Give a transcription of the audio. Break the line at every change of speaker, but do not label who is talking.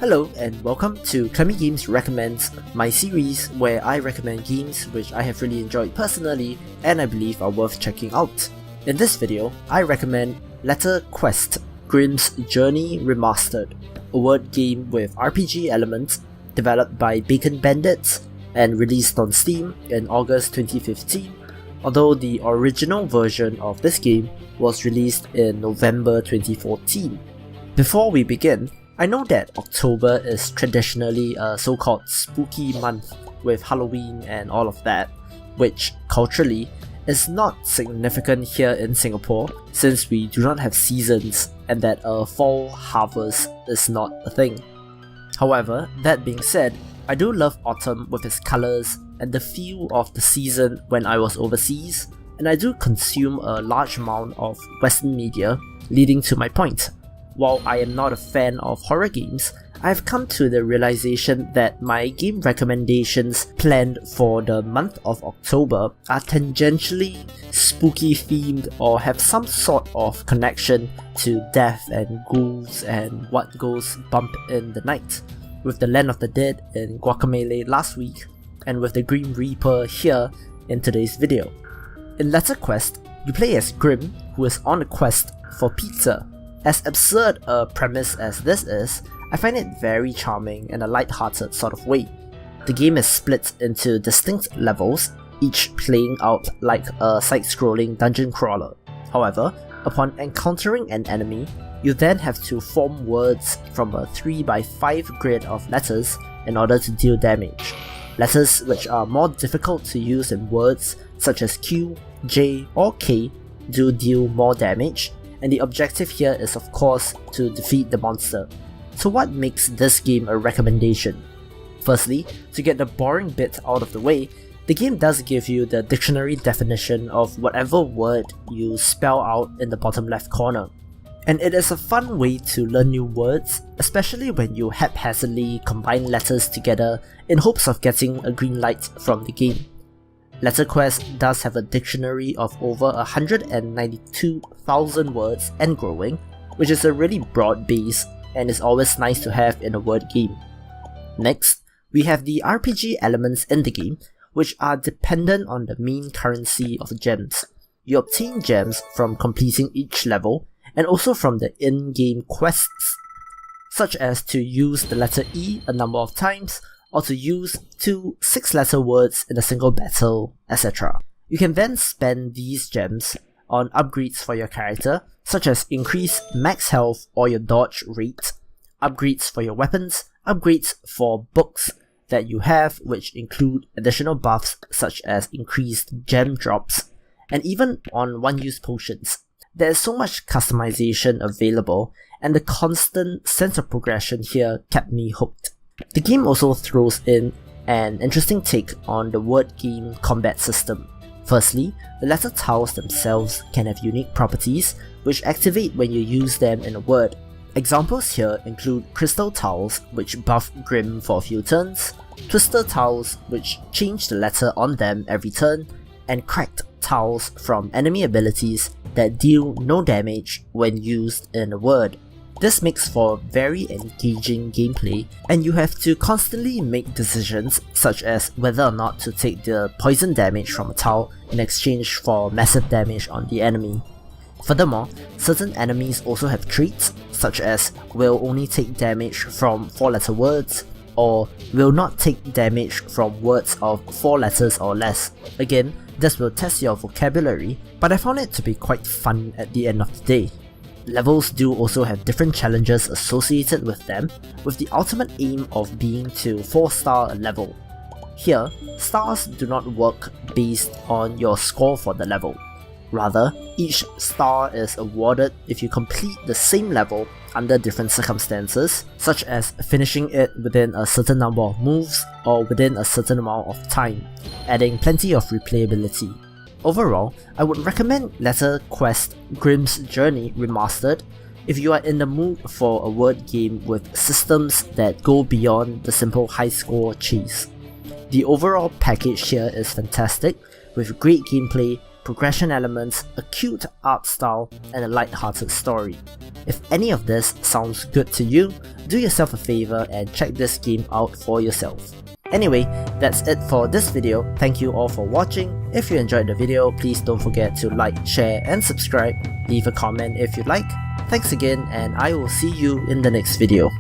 Hello and welcome to Clemmy Games Recommends, my series where I recommend games which I have really enjoyed personally and I believe are worth checking out. In this video, I recommend Letter Quest, Grimm's Journey Remastered, a word game with RPG elements developed by Bacon Bandits and released on Steam in August 2015, although the original version of this game was released in November 2014. Before we begin, I know that October is traditionally a so-called spooky month with Halloween and all of that, which culturally is not significant here in Singapore since we do not have seasons and that a fall harvest is not a thing. However, that being said, I do love autumn with its colours and the feel of the season when I was overseas, and I do consume a large amount of Western media, leading to my point. While I am not a fan of horror games, I have come to the realization that my game recommendations planned for the month of October are tangentially spooky themed or have some sort of connection to death and ghouls and what goes bump in the night, with the Land of the Dead in Guacamelee last week and with the Grim Reaper here in today's video. In Letter Quest, you play as Grimm, who is on a quest for pizza. As absurd a premise as this is, I find it very charming in a light-hearted sort of way. The game is split into distinct levels, each playing out like a side-scrolling dungeon crawler. However, upon encountering an enemy, you then have to form words from a 3x5 grid of letters in order to deal damage. Letters which are more difficult to use in words such as Q, J, or K do deal more damage, and the objective here is of course to defeat the monster. So what makes this game a recommendation? Firstly, to get the boring bit out of the way, the game does give you the dictionary definition of whatever word you spell out in the bottom left corner. And it is a fun way to learn new words, especially when you haphazardly combine letters together in hopes of getting a green light from the game. Letter Quest does have a dictionary of over 192,000 words and growing, which is a really broad base and is always nice to have in a word game. Next, we have the RPG elements in the game, which are dependent on the main currency of gems. You obtain gems from completing each level, and also from the in-game quests, such as to use the letter E a number of times, or to use 2 6-letter words in a single battle, etc. You can then spend these gems on upgrades for your character, such as increase max health or your dodge rate, upgrades for your weapons, upgrades for books that you have which include additional buffs such as increased gem drops, and even on one-use potions. There is so much customization available, and the constant sense of progression here kept me hooked. The game also throws in an interesting take on the word game combat system. Firstly, the letter tiles themselves can have unique properties which activate when you use them in a word. Examples here include crystal tiles which buff Grimm for a few turns, twister tiles which change the letter on them every turn, and cracked tiles from enemy abilities that deal no damage when used in a word. This makes for very engaging gameplay, and you have to constantly make decisions such as whether or not to take the poison damage from a tile in exchange for massive damage on the enemy. Furthermore, certain enemies also have traits such as will only take damage from 4-letter words, or will not take damage from words of 4 letters or less. Again, this will test your vocabulary, but I found it to be quite fun at the end of the day. Levels do also have different challenges associated with them, with the ultimate aim of being to 4-star a level. Here, stars do not work based on your score for the level. Rather, each star is awarded if you complete the same level under different circumstances, such as finishing it within a certain number of moves or within a certain amount of time, adding plenty of replayability. Overall, I would recommend Letter Quest Grimm's Journey Remastered if you are in the mood for a word game with systems that go beyond the simple high score chase. The overall package here is fantastic, with great gameplay, progression elements, a cute art style, and a light-hearted story. If any of this sounds good to you, do yourself a favor and check this game out for yourself. Anyway, that's it for this video. Thank you all for watching. If you enjoyed the video, please don't forget to like, share and subscribe. Leave a comment if you like. Thanks again, and I will see you in the next video.